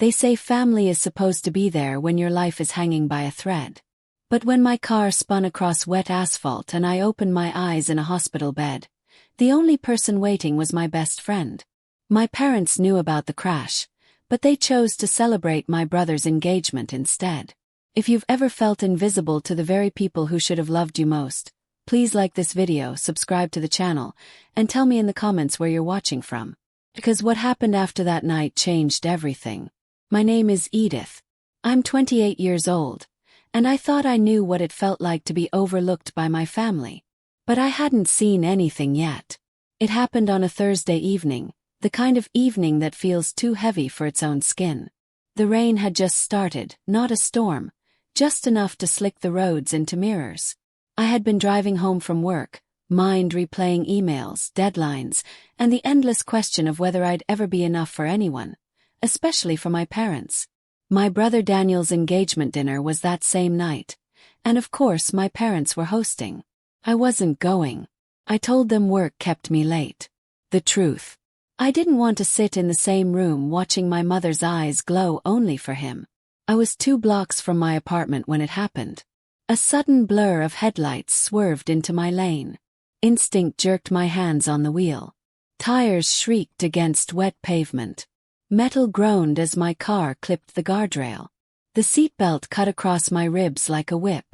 They say family is supposed to be there when your life is hanging by a thread. But when my car spun across wet asphalt and I opened my eyes in a hospital bed, the only person waiting was my best friend. My parents knew about the crash, but they chose to celebrate my brother's engagement instead. If you've ever felt invisible to the very people who should have loved you most, please like this video, subscribe to the channel, and tell me in the comments where you're watching from. Because what happened after that night changed everything. My name is Edith. I'm 28 years old, and I thought I knew what it felt like to be overlooked by my family. But I hadn't seen anything yet. It happened on a Thursday evening, the kind of evening that feels too heavy for its own skin. The rain had just started, not a storm, just enough to slick the roads into mirrors. I had been driving home from work, mind replaying emails, deadlines, and the endless question of whether I'd ever be enough for anyone, especially for my parents. My brother Daniel's engagement dinner was that same night, and of course my parents were hosting. I wasn't going. I told them work kept me late. The truth. I didn't want to sit in the same room watching my mother's eyes glow only for him. I was 2 blocks from my apartment when it happened. A sudden blur of headlights swerved into my lane. Instinct jerked my hands on the wheel. Tires shrieked against wet pavement. Metal groaned as my car clipped the guardrail. The seatbelt cut across my ribs like a whip.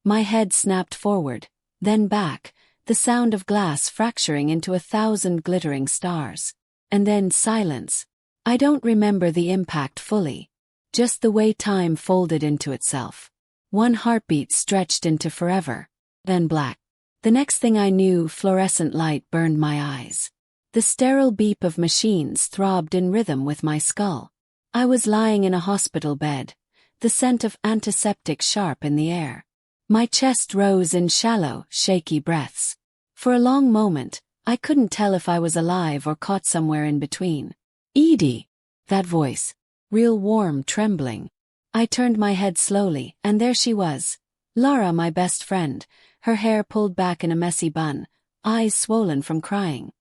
My head snapped forward, then back, the sound of glass fracturing into 1,000 glittering stars. And then silence. I don't remember the impact fully. Just the way time folded into itself. One heartbeat stretched into forever, then black. The next thing I knew, fluorescent light burned my eyes. The sterile beep of machines throbbed in rhythm with my skull. I was lying in a hospital bed, the scent of antiseptic sharp in the air. My chest rose in shallow, shaky breaths. For a long moment, I couldn't tell if I was alive or caught somewhere in between. Edie! That voice. Real warm, trembling. I turned my head slowly, and there she was. Laura, my best friend, her hair pulled back in a messy bun, eyes swollen from crying.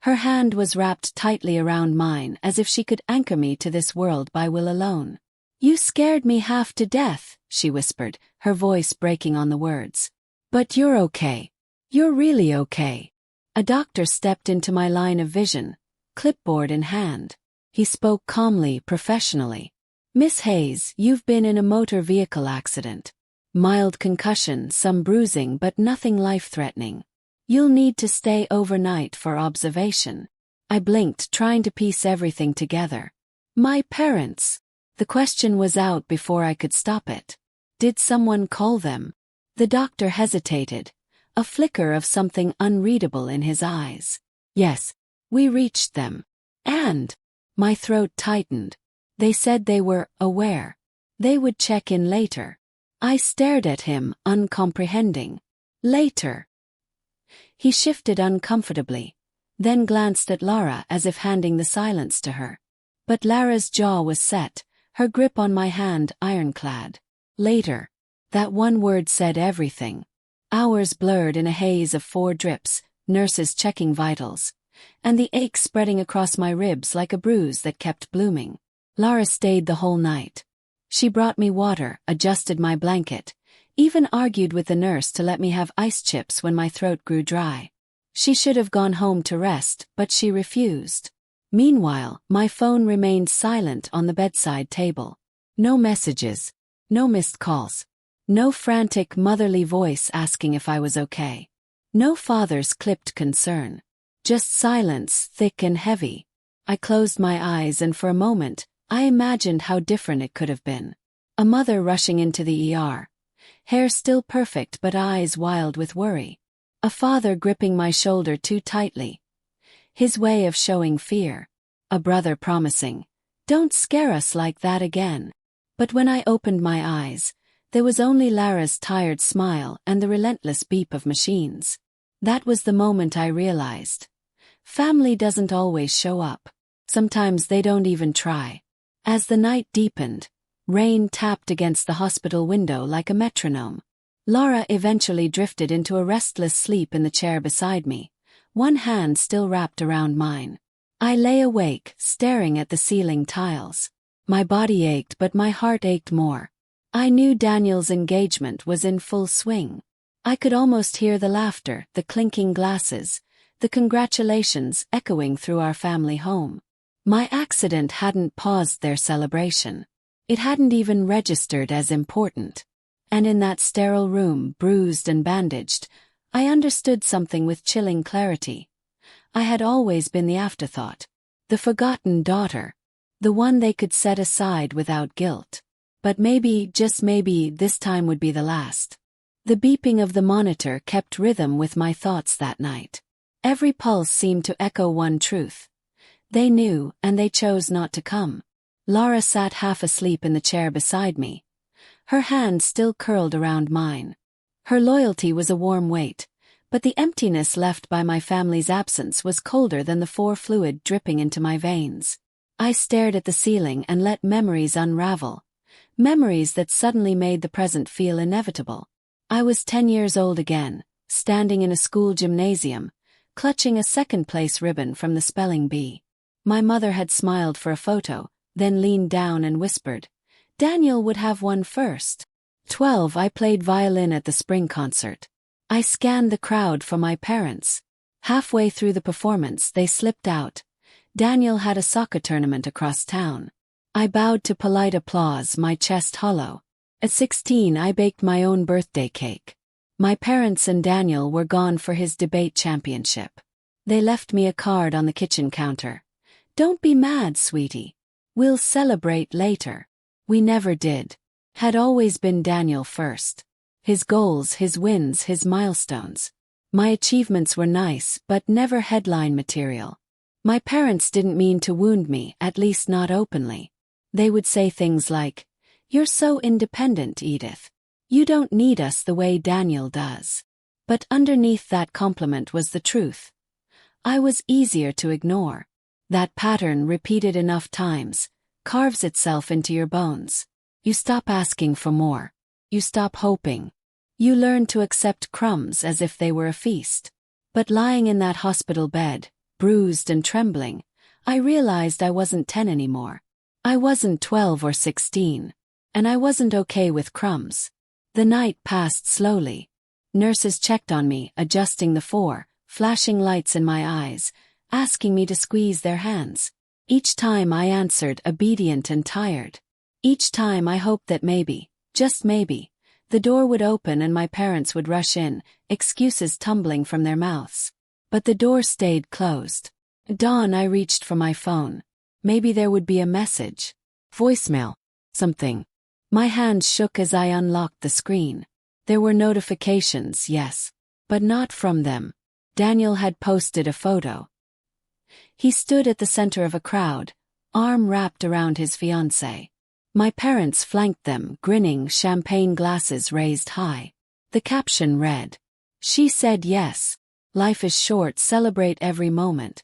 Her hand was wrapped tightly around mine as if she could anchor me to this world by will alone. "You scared me half to death," she whispered, her voice breaking on the words. "But you're okay. You're really okay." A doctor stepped into my line of vision, clipboard in hand. He spoke calmly, professionally. "Miss Hayes, you've been in a motor vehicle accident. Mild concussion, some bruising, but nothing life-threatening. You'll need to stay overnight for observation." I blinked, trying to piece everything together. My parents. The question was out before I could stop it. Did someone call them? The doctor hesitated, a flicker of something unreadable in his eyes. "Yes, we reached them. And..." My throat tightened. "They said they were aware. They would check in later." I stared at him, uncomprehending. "Later?" He shifted uncomfortably, then glanced at Laura as if handing the silence to her. But Lara's jaw was set, her grip on my hand ironclad. Later. That one word said everything. Hours blurred in a haze of 4 drips, nurses checking vitals, and the ache spreading across my ribs like a bruise that kept blooming. Lara stayed the whole night. She brought me water, adjusted my blanket, even argued with the nurse to let me have ice chips when my throat grew dry. She should have gone home to rest, but she refused. Meanwhile, my phone remained silent on the bedside table. No messages, no missed calls, no frantic motherly voice asking if I was okay. No father's clipped concern. Just silence, thick and heavy. I closed my eyes and for a moment, I imagined how different it could have been. A mother rushing into the ER. Hair still perfect but eyes wild with worry. A father gripping my shoulder too tightly. His way of showing fear. A brother promising, "Don't scare us like that again." But when I opened my eyes, there was only Lara's tired smile and the relentless beep of machines. That was the moment I realized. Family doesn't always show up. Sometimes they don't even try. As the night deepened, rain tapped against the hospital window like a metronome. Lara eventually drifted into a restless sleep in the chair beside me, one hand still wrapped around mine. I lay awake, staring at the ceiling tiles. My body ached, but my heart ached more. I knew Daniel's engagement was in full swing. I could almost hear the laughter, the clinking glasses, the congratulations echoing through our family home. My accident hadn't paused their celebration. It hadn't even registered as important. And in that sterile room, bruised and bandaged, I understood something with chilling clarity. I had always been the afterthought, the forgotten daughter, the one they could set aside without guilt. But maybe, just maybe, this time would be the last. The beeping of the monitor kept rhythm with my thoughts that night. Every pulse seemed to echo one truth. They knew, and they chose not to come. Laura sat half asleep in the chair beside me. Her hand still curled around mine. Her loyalty was a warm weight, but the emptiness left by my family's absence was colder than the fluid dripping into my veins. I stared at the ceiling and let memories unravel. Memories that suddenly made the present feel inevitable. I was 10 years old again, standing in a school gymnasium, clutching a second-place ribbon from the spelling bee. My mother had smiled for a photo, then leaned down and whispered, "Daniel would have one first." 12. I played violin at the spring concert. I scanned the crowd for my parents. Halfway through the performance, they slipped out. Daniel had a soccer tournament across town. I bowed to polite applause, my chest hollow. At 16, I baked my own birthday cake. My parents and Daniel were gone for his debate championship. They left me a card on the kitchen counter. "Don't be mad, sweetie. We'll celebrate later." We never did. Had always been Daniel first. His goals, his wins, his milestones. My achievements were nice, but never headline material. My parents didn't mean to wound me, at least not openly. They would say things like, "You're so independent, Edith. You don't need us the way Daniel does." But underneath that compliment was the truth. I was easier to ignore. That pattern, repeated enough times, carves itself into your bones. You stop asking for more. You stop hoping. You learn to accept crumbs as if they were a feast. But lying in that hospital bed, bruised and trembling, I realized I wasn't 10 anymore. I wasn't 12 or 16. And I wasn't okay with crumbs. The night passed slowly. Nurses checked on me, adjusting the flashing lights in my eyes, asking me to squeeze their hands. Each time I answered, obedient and tired. Each time I hoped that maybe, just maybe, the door would open and my parents would rush in, excuses tumbling from their mouths. But the door stayed closed. At dawn, I reached for my phone. Maybe there would be a message. Voicemail. Something. My hands shook as I unlocked the screen. There were notifications, yes. But not from them. Daniel had posted a photo. He stood at the center of a crowd, arm wrapped around his fiancée. My parents flanked them, grinning, champagne glasses raised high. The caption read, "She said yes. Life is short, celebrate every moment.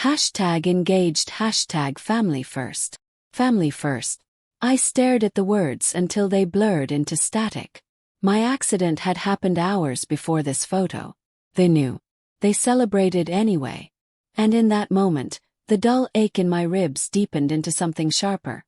#engaged, #family first. Family first." I stared at the words until they blurred into static. My accident had happened hours before this photo. They knew. They celebrated anyway. And in that moment, the dull ache in my ribs deepened into something sharper.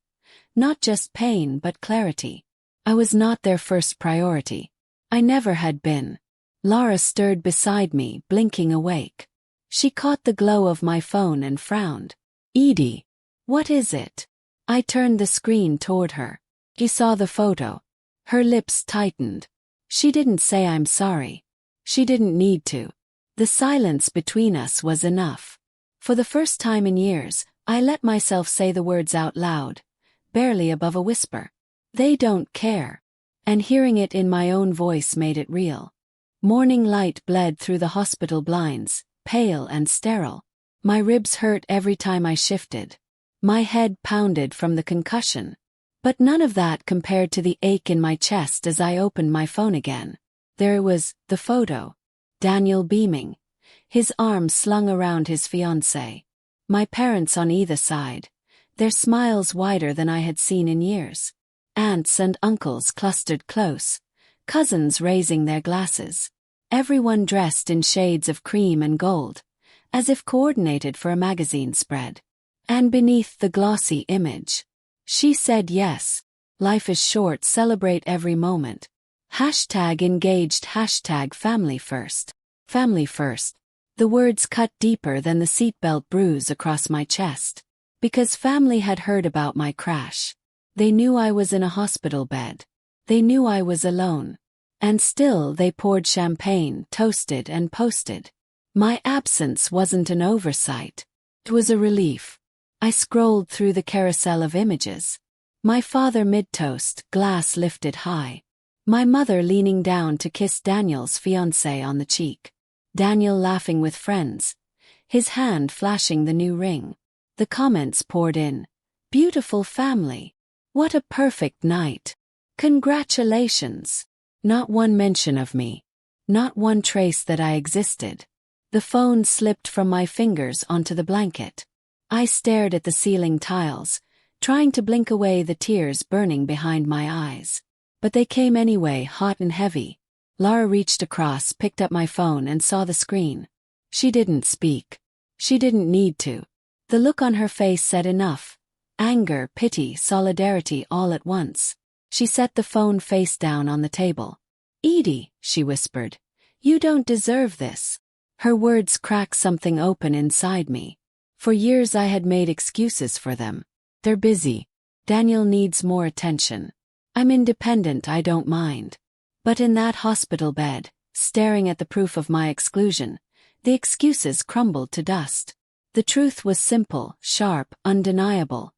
Not just pain, but clarity. I was not their first priority. I never had been. Laura stirred beside me, blinking awake. She caught the glow of my phone and frowned. "Edie, what is it?" I turned the screen toward her. She saw the photo. Her lips tightened. She didn't say I'm sorry. She didn't need to. The silence between us was enough. For the first time in years, I let myself say the words out loud, barely above a whisper. "They don't care." And hearing it in my own voice made it real. Morning light bled through the hospital blinds, pale and sterile. My ribs hurt every time I shifted. My head pounded from the concussion. But none of that compared to the ache in my chest as I opened my phone again. There it was, the photo. Daniel beaming. His arms slung around his fiancée. My parents on either side. Their smiles wider than I had seen in years. Aunts and uncles clustered close. Cousins raising their glasses. Everyone dressed in shades of cream and gold, as if coordinated for a magazine spread. And beneath the glossy image, She said yes. Life is short, celebrate every moment. #engaged, #family first. Family first. The words cut deeper than the seatbelt bruise across my chest. Because family had heard about my crash. They knew I was in a hospital bed. They knew I was alone. And still they poured champagne, toasted and posted. My absence wasn't an oversight. It was a relief. I scrolled through the carousel of images. My father mid-toast, glass lifted high. My mother leaning down to kiss Daniel's fiancée on the cheek. Daniel laughing with friends. His hand flashing the new ring. The comments poured in. Beautiful family. What a perfect night. Congratulations. Not one mention of me. Not one trace that I existed. The phone slipped from my fingers onto the blanket. I stared at the ceiling tiles, trying to blink away the tears burning behind my eyes. But they came anyway, hot and heavy. Lara reached across, picked up my phone and saw the screen. She didn't speak. She didn't need to. The look on her face said enough. Anger, pity, solidarity all at once. She set the phone face down on the table. "Edie," she whispered, "you don't deserve this." Her words cracked something open inside me. For years I had made excuses for them. They're busy. Daniel needs more attention. I'm independent, I don't mind. But in that hospital bed, staring at the proof of my exclusion, the excuses crumbled to dust. The truth was simple, sharp, undeniable.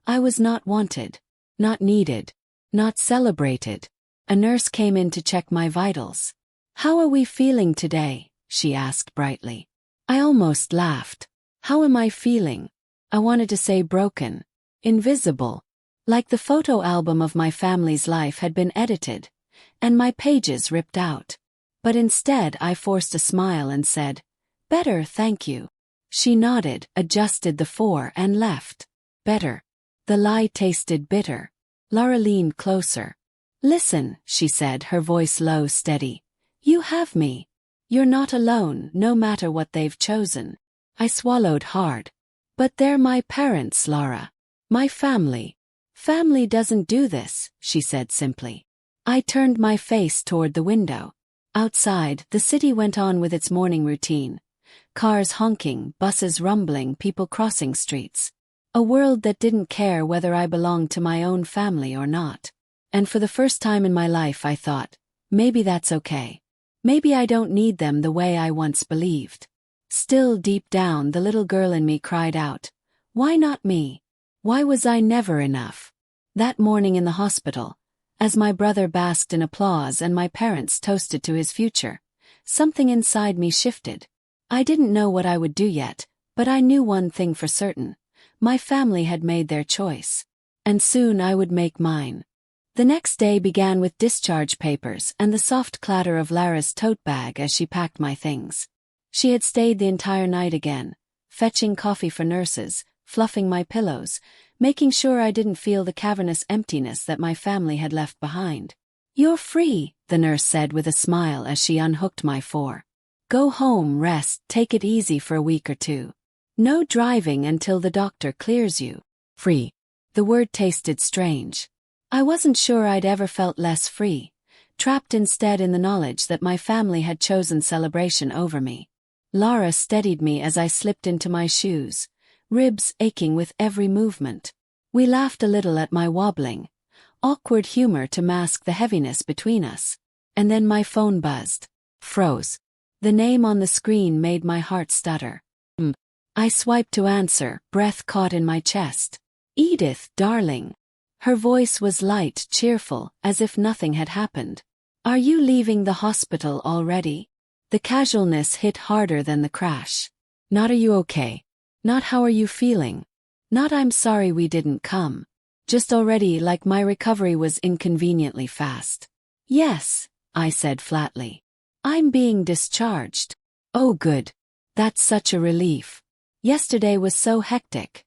I was not wanted, not needed, not celebrated. A nurse came in to check my vitals. "How are we feeling today?" she asked brightly. I almost laughed. How am I feeling? I wanted to say broken, invisible, like the photo album of my family's life had been edited, and my pages ripped out. But instead I forced a smile and said, "Better, thank you." She nodded, adjusted the 4 and left. Better. The lie tasted bitter. Lara leaned closer. "Listen," she said, her voice low, steady. "You have me. You're not alone, no matter what they've chosen." I swallowed hard. "But they're my parents, Lara. My family." "Family doesn't do this," she said simply. I turned my face toward the window. Outside, the city went on with its morning routine. Cars honking, buses rumbling, people crossing streets. A world that didn't care whether I belonged to my own family or not. And for the first time in my life I thought, maybe that's okay. Maybe I don't need them the way I once believed. Still deep down the little girl in me cried out, "Why not me? Why was I never enough?" That morning in the hospital, as my brother basked in applause and my parents toasted to his future, something inside me shifted. I didn't know what I would do yet, but I knew one thing for certain. My family had made their choice. And soon I would make mine. The next day began with discharge papers and the soft clatter of Lara's tote bag as she packed my things. She had stayed the entire night again, fetching coffee for nurses, fluffing my pillows, making sure I didn't feel the cavernous emptiness that my family had left behind. "You're free," the nurse said with a smile as she unhooked my 4. "Go home, rest, take it easy for a week or 2. No driving until the doctor clears you." Free. The word tasted strange. I wasn't sure I'd ever felt less free, trapped instead in the knowledge that my family had chosen celebration over me. Lara steadied me as I slipped into my shoes, ribs aching with every movement. We laughed a little at my wobbling, awkward humor to mask the heaviness between us. And then my phone buzzed. Froze. The name on the screen made my heart stutter. I swiped to answer, breath caught in my chest. "Edith, darling." Her voice was light, cheerful, as if nothing had happened. "Are you leaving the hospital already?" The casualness hit harder than the crash. Not "Are you okay?" Not "How are you feeling?" Not "I'm sorry we didn't come." Just already, like my recovery was inconveniently fast. "Yes," I said flatly. "I'm being discharged." "Oh good. That's such a relief. Yesterday was so hectic.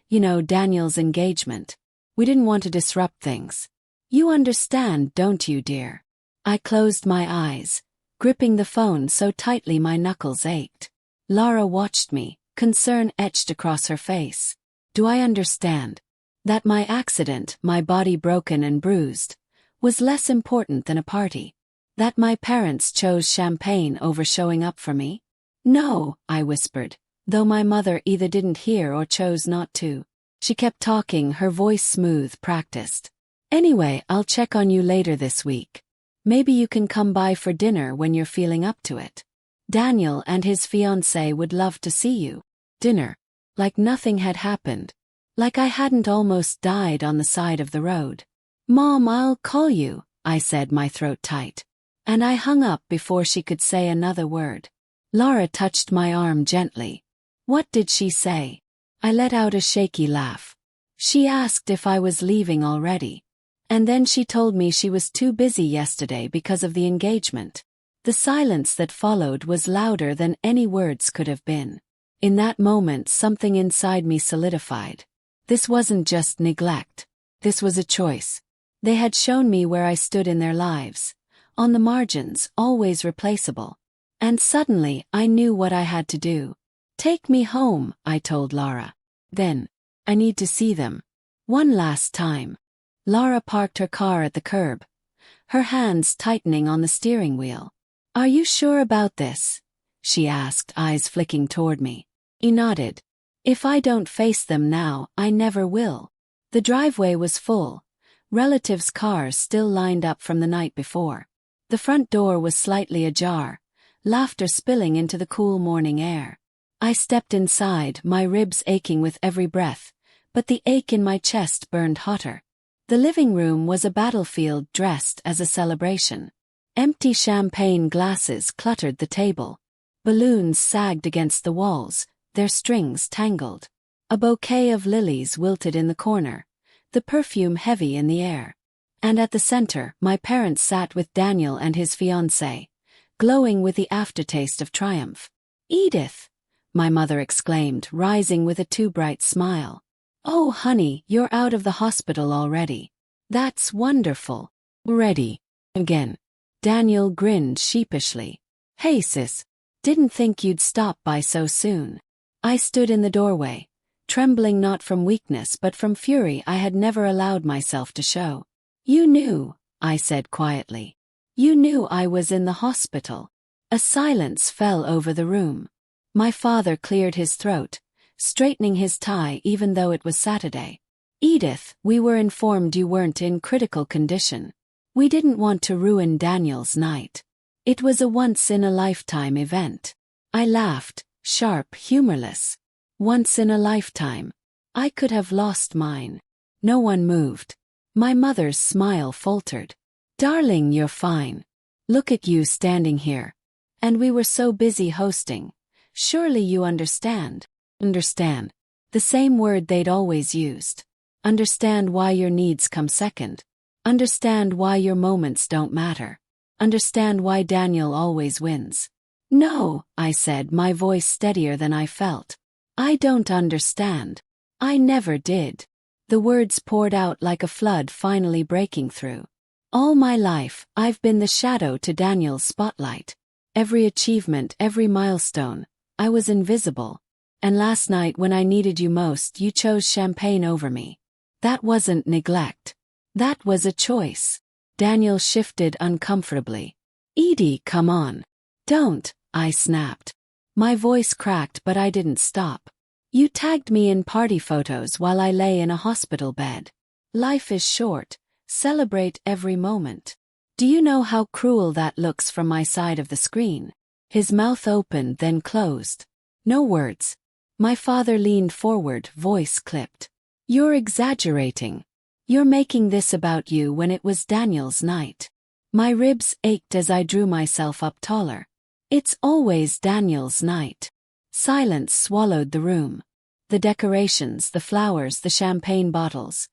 You know, Daniel's engagement. We didn't want to disrupt things. You understand, don't you, dear?" I closed my eyes, gripping the phone so tightly my knuckles ached. Lara watched me, concern etched across her face. "Do I understand?" That my accident, my body broken and bruised, was less important than a party. That my parents chose champagne over showing up for me? No, I whispered, though my mother either didn't hear or chose not to. She kept talking, her voice smooth, practiced. Anyway, I'll check on you later this week. Maybe you can come by for dinner when you're feeling up to it. Daniel and his fiancée would love to see you. Dinner. Like nothing had happened. Like I hadn't almost died on the side of the road. Mom, I'll call you, I said, my throat tight. And I hung up before she could say another word. Laura touched my arm gently. What did she say? I let out a shaky laugh. She asked if I was leaving already. And then she told me she was too busy yesterday because of the engagement. The silence that followed was louder than any words could have been. In that moment, something inside me solidified. This wasn't just neglect. This was a choice. They had shown me where I stood in their lives. On the margins, always replaceable. And suddenly, I knew what I had to do. Take me home, I told Laura. Then, I need to see them. One last time. Laura parked her car at the curb, her hands tightening on the steering wheel. Are you sure about this? She asked, eyes flicking toward me. I nodded. If I don't face them now, I never will. The driveway was full. Relatives' cars still lined up from the night before. The front door was slightly ajar, laughter spilling into the cool morning air. I stepped inside, my ribs aching with every breath, but the ache in my chest burned hotter. The living room was a battlefield dressed as a celebration. Empty champagne glasses cluttered the table. Balloons sagged against the walls, their strings tangled. A bouquet of lilies wilted in the corner, the perfume heavy in the air. And at the center, my parents sat with Daniel and his fiancée, glowing with the aftertaste of triumph. Edith! My mother exclaimed, rising with a too bright smile. Oh, honey, you're out of the hospital already. That's wonderful. Ready. Again. Daniel grinned sheepishly. Hey sis, didn't think you'd stop by so soon. I stood in the doorway, trembling not from weakness but from fury I had never allowed myself to show. You knew, I said quietly. You knew I was in the hospital. A silence fell over the room. My father cleared his throat, straightening his tie even though it was Saturday. Edith, we were informed you weren't in critical condition. We didn't want to ruin Daniel's night. It was a once-in-a-lifetime event. I laughed, sharp, humorless. Once in a lifetime. I could have lost mine. No one moved. My mother's smile faltered. Darling, you're fine. Look at you standing here. And we were so busy hosting. Surely you understand. Understand. The same word they'd always used. Understand why your needs come second. Understand why your moments don't matter. Understand why Daniel always wins. No, I said, my voice steadier than I felt. I don't understand. I never did. The words poured out like a flood finally breaking through. All my life, I've been the shadow to Daniel's spotlight. Every achievement, every milestone, I was invisible. And last night when I needed you most, you chose champagne over me. That wasn't neglect. That was a choice. Daniel shifted uncomfortably. Edie, come on. Don't, I snapped. My voice cracked but I didn't stop. You tagged me in party photos while I lay in a hospital bed. Life is short. Celebrate every moment. Do you know how cruel that looks from my side of the screen? His mouth opened then closed. No words. My father leaned forward, voice clipped. You're exaggerating. You're making this about you when it was Daniel's night. My ribs ached as I drew myself up taller. It's always Daniel's night. Silence swallowed the room. The decorations, the flowers, the champagne bottles.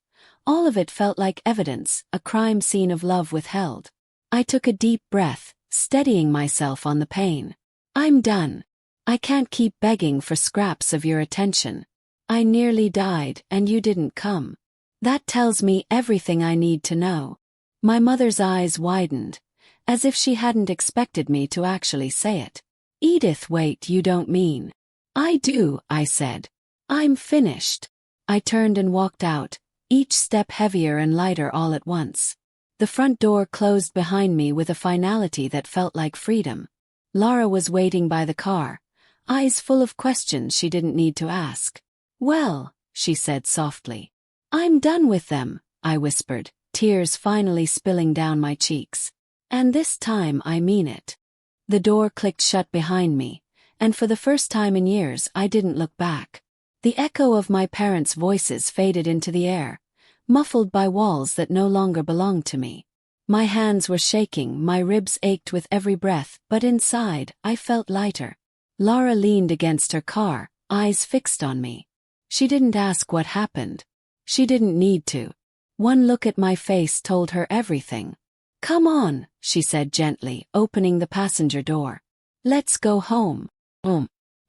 All of it felt like evidence, a crime scene of love withheld. I took a deep breath, steadying myself on the pain. I'm done. I can't keep begging for scraps of your attention. I nearly died and you didn't come. That tells me everything I need to know. My mother's eyes widened, as if she hadn't expected me to actually say it. Edith, wait, you don't mean. I do, I said. I'm finished. I turned and walked out, each step heavier and lighter all at once. The front door closed behind me with a finality that felt like freedom. Lara was waiting by the car, eyes full of questions she didn't need to ask. "Well," she said softly. "I'm done with them," I whispered, tears finally spilling down my cheeks. "And this time I mean it." The door clicked shut behind me, and for the first time in years I didn't look back. The echo of my parents' voices faded into the air, muffled by walls that no longer belonged to me. My hands were shaking, my ribs ached with every breath, but inside, I felt lighter. Lara leaned against her car, eyes fixed on me. She didn't ask what happened. She didn't need to. One look at my face told her everything. "Come on," she said gently, opening the passenger door. "Let's go home."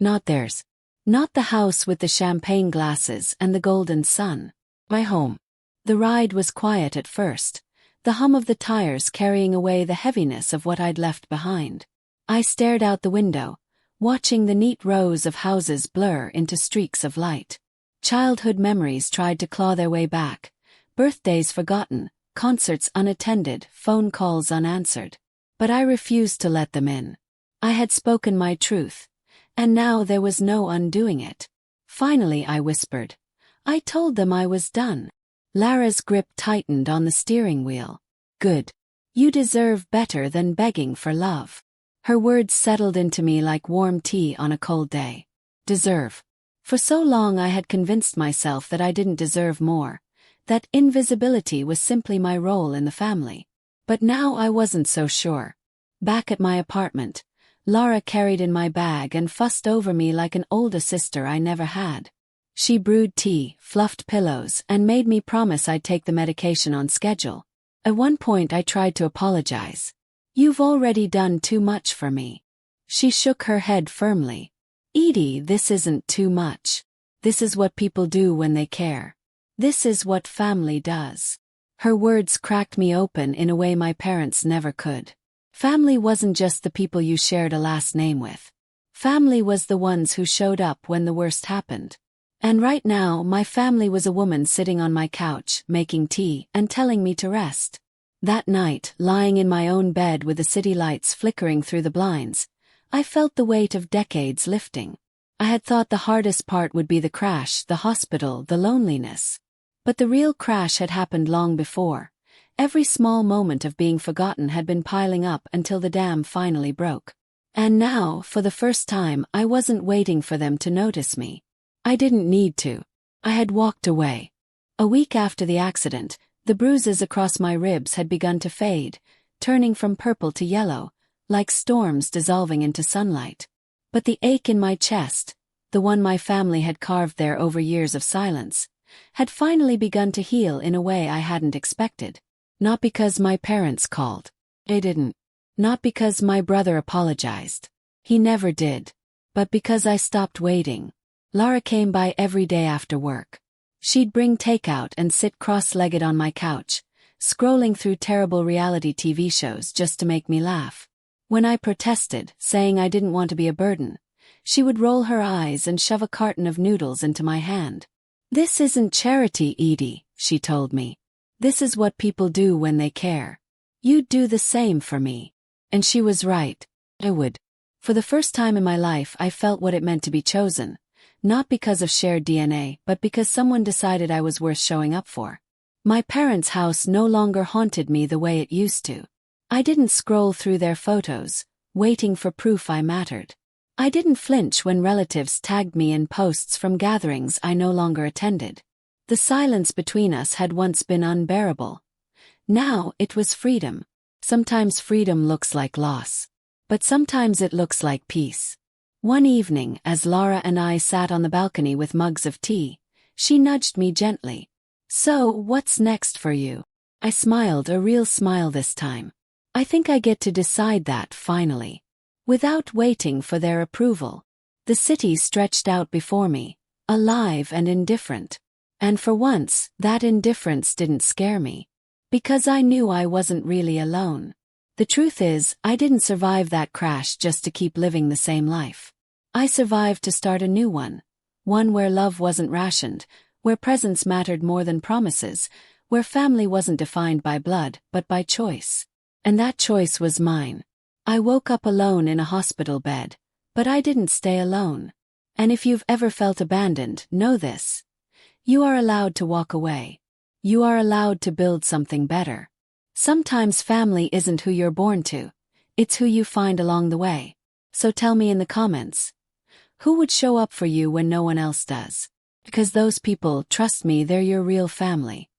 Not theirs. Not the house with the champagne glasses and the golden sun. My home. The ride was quiet at first, the hum of the tires carrying away the heaviness of what I'd left behind. I stared out the window, watching the neat rows of houses blur into streaks of light. Childhood memories tried to claw their way back, birthdays forgotten, concerts unattended, phone calls unanswered. But I refused to let them in. I had spoken my truth, and now there was no undoing it. Finally, I whispered. I told them I was done. Lara's grip tightened on the steering wheel. "Good. You deserve better than begging for love." Her words settled into me like warm tea on a cold day. Deserve. For so long I had convinced myself that I didn't deserve more, that invisibility was simply my role in the family. But now I wasn't so sure. Back at my apartment, Lara carried in my bag and fussed over me like an older sister I never had. She brewed tea, fluffed pillows, and made me promise I'd take the medication on schedule. At one point I tried to apologize. "You've already done too much for me." She shook her head firmly. "Edie, this isn't too much. This is what people do when they care. This is what family does." Her words cracked me open in a way my parents never could. Family wasn't just the people you shared a last name with. Family was the ones who showed up when the worst happened. And right now, my family was a woman sitting on my couch, making tea, and telling me to rest. That night, lying in my own bed with the city lights flickering through the blinds, I felt the weight of decades lifting. I had thought the hardest part would be the crash, the hospital, the loneliness. But the real crash had happened long before. Every small moment of being forgotten had been piling up until the dam finally broke. And now, for the first time, I wasn't waiting for them to notice me. I didn't need to. I had walked away. A week after the accident, the bruises across my ribs had begun to fade, turning from purple to yellow, like storms dissolving into sunlight. But the ache in my chest, the one my family had carved there over years of silence, had finally begun to heal in a way I hadn't expected. Not because my parents called. They didn't. Not because my brother apologized. He never did. But because I stopped waiting. Lara came by every day after work. She'd bring takeout and sit cross-legged on my couch, scrolling through terrible reality TV shows just to make me laugh. When I protested, saying I didn't want to be a burden, she would roll her eyes and shove a carton of noodles into my hand. "This isn't charity, Edie," she told me. "This is what people do when they care. You'd do the same for me." And she was right. I would. For the first time in my life I felt what it meant to be chosen. Not because of shared DNA, but because someone decided I was worth showing up for. My parents' house no longer haunted me the way it used to. I didn't scroll through their photos, waiting for proof I mattered. I didn't flinch when relatives tagged me in posts from gatherings I no longer attended. The silence between us had once been unbearable. Now it was freedom. Sometimes freedom looks like loss. But sometimes it looks like peace. One evening, as Lara and I sat on the balcony with mugs of tea, she nudged me gently. "So, what's next for you?" I smiled, a real smile this time. "I think I get to decide that, finally." Without waiting for their approval. The city stretched out before me, alive and indifferent. And for once, that indifference didn't scare me. Because I knew I wasn't really alone. The truth is, I didn't survive that crash just to keep living the same life. I survived to start a new one where love wasn't rationed, where presence mattered more than promises, where family wasn't defined by blood but by choice. And that choice was mine. I woke up alone in a hospital bed, but I didn't stay alone. And if you've ever felt abandoned, know this. You are allowed to walk away. You are allowed to build something better. Sometimes family isn't who you're born to, it's who you find along the way. So tell me in the comments, who would show up for you when no one else does? Because those people, trust me, they're your real family.